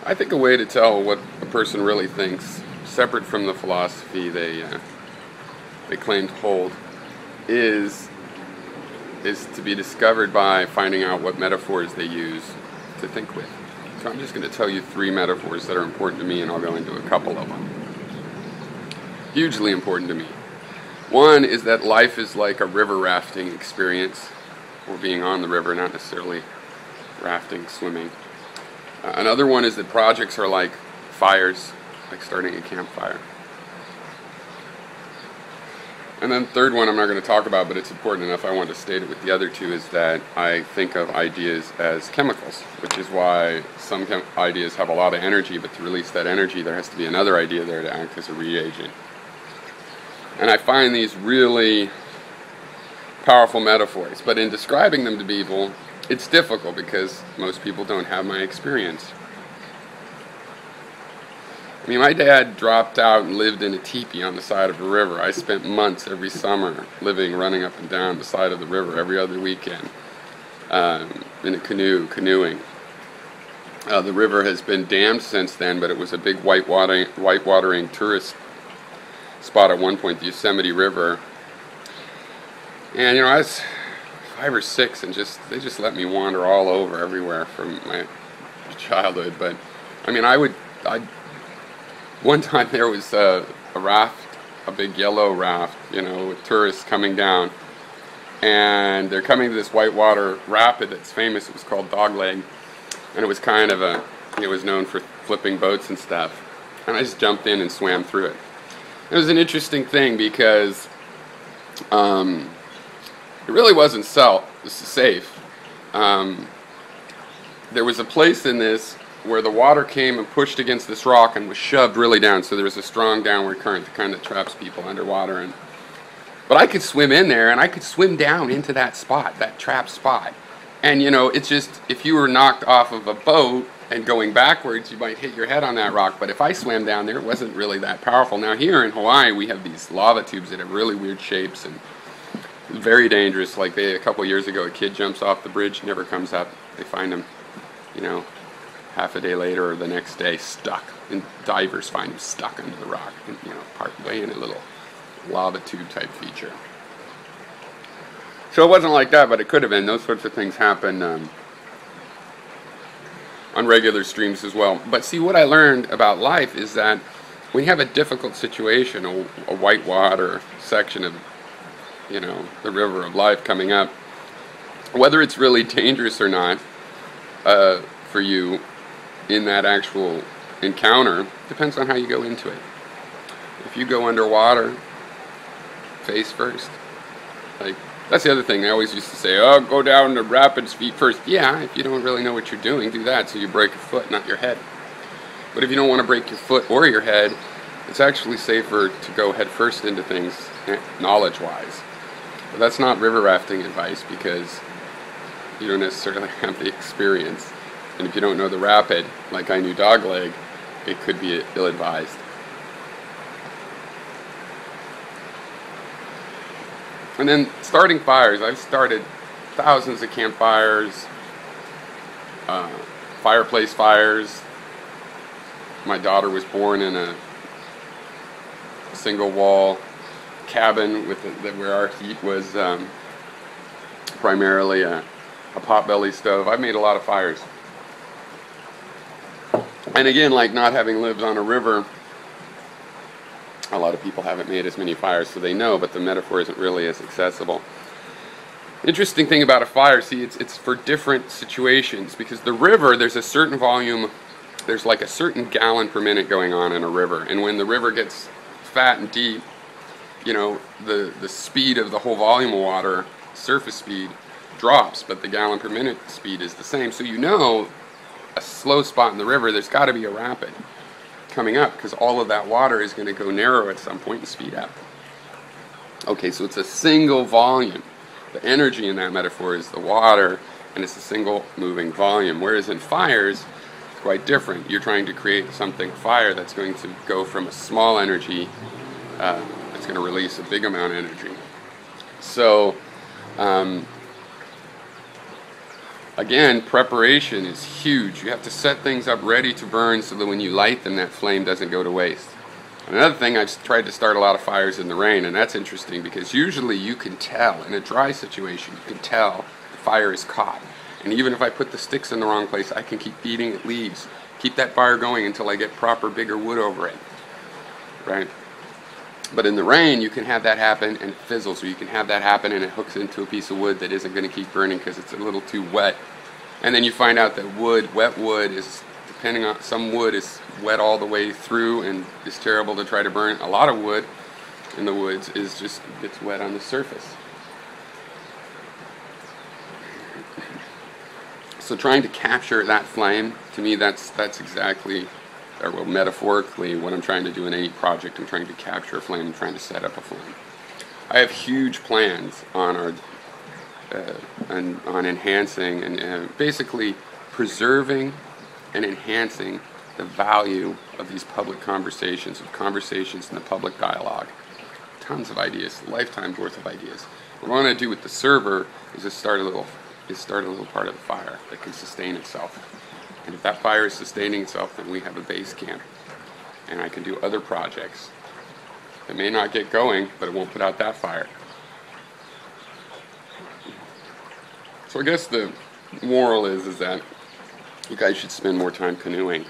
I think a way to tell what a person really thinks, separate from the philosophy they claim to hold, is to be discovered by finding out what metaphors they use to think with. So I'm just going to tell you 3 metaphors that are important to me, and I'll go into a couple of them. Hugely important to me. One is that life is like a river rafting experience, or being on the river, not necessarily rafting, swimming. Another one is that projects are like fires, like starting a campfire. And then the third one I'm not going to talk about, but it's important enough I want to state it with the other 2, is that I think of ideas as chemicals, which is why some ideas have a lot of energy, but to release that energy there has to be another idea there to act as a reagent. And I find these really powerful metaphors, but in describing them to people, it's difficult because most people don't have my experience. I mean, my dad dropped out and lived in a teepee on the side of a river. I spent months every summer running up and down the side of the river every other weekend in a canoeing. The river has been dammed since then, but it was a big whitewatering tourist spot at one point, the Yosemite River. And I was 5 or 6, and they just let me wander all over everywhere from my childhood. But I mean, one time there was a raft, a big yellow raft, with tourists coming down, and they're coming to this whitewater rapid that's famous. It was called Dogleg, and it was kind of it was known for flipping boats and stuff. And I just jumped in and swam through it. It was an interesting thing because it really wasn't safe. There was a place in this where the water came and pushed against this rock and was shoved really down, so there was a strong downward current that kind of traps people underwater. But I could swim in there, and I could swim down into that spot, that trap spot. And it's just, if you were knocked off of a boat and going backwards, you might hit your head on that rock. But if I swam down there, it wasn't really that powerful. Now here in Hawaii, we have these lava tubes that have really weird shapes and very dangerous. Like a couple years ago, a kid jumps off the bridge, never comes up. They find him, half a day later or the next day stuck. And divers find him stuck under the rock, and, part way in a little lava tube type feature. So it wasn't like that, but it could have been. Those sorts of things happen on regular streams as well. But see, what I learned about life is that when you have a difficult situation, a whitewater section of the river of life coming up, whether it's really dangerous or not for you in that actual encounter depends on how you go into it. If you go underwater, face first. That's the other thing. I always used to say, go down the rapids feet first. Yeah, if you don't really know what you're doing, do that so you break your foot, not your head. But if you don't want to break your foot or your head, it's actually safer to go head first into things knowledge-wise. But that's not river rafting advice because you don't necessarily have the experience. And if you don't know the rapid, like I knew Dogleg, it could be ill-advised. And then starting fires. I've started thousands of campfires, fireplace fires. My daughter was born in a single wall cabin where our heat was primarily a potbelly stove. I've made a lot of fires. And again, like not having lived on a river, a lot of people haven't made as many fires, so they know, but the metaphor isn't really as accessible. Interesting thing about a fire, see, it's for different situations, because the river, there's a certain volume, there's like a certain gallon per minute going on in a river, and when the river gets fat and deep, the speed of the whole volume of water, surface speed, drops, but the gallon per minute speed is the same. So a slow spot in the river, there's got to be a rapid coming up, because all of that water is going to go narrow at some point and speed up. Okay, so it's a single volume. The energy in that metaphor is the water, and it's a single moving volume. Whereas in fires, it's quite different. You're trying to create fire that's going to go from a small energy that's going to release a big amount of energy. So Again, preparation is huge. You have to set things up ready to burn so that when you light them, that flame doesn't go to waste. Another thing, I've tried to start a lot of fires in the rain, and that's interesting because usually you can tell, in a dry situation, you can tell the fire is caught. And even if I put the sticks in the wrong place, I can keep beating at leaves, keep that fire going until I get proper, bigger wood over it, right? But in the rain, you can have that happen and it fizzles, or you can have that happen and it hooks into a piece of wood that isn't going to keep burning because it's a little too wet. And then you find out that wet wood is, depending on, some wood is wet all the way through and is terrible to try to burn. A lot of wood in the woods is just gets wet on the surface. So trying to capture that flame, to me that's exactly, or well, metaphorically, what I'm trying to do in any project. I'm trying to capture a flame, I'm trying to set up a flame. I have huge plans on our on enhancing and basically preserving and enhancing the value of these public conversations, in the public dialogue. Tons of ideas, lifetime's worth of ideas. What I want to do with the server is just start a little part of the fire that can sustain itself. And if that fire is sustaining itself, then we have a base camp. And I can do other projects that may not get going, but it won't put out that fire. So I guess the moral is that you guys should spend more time canoeing.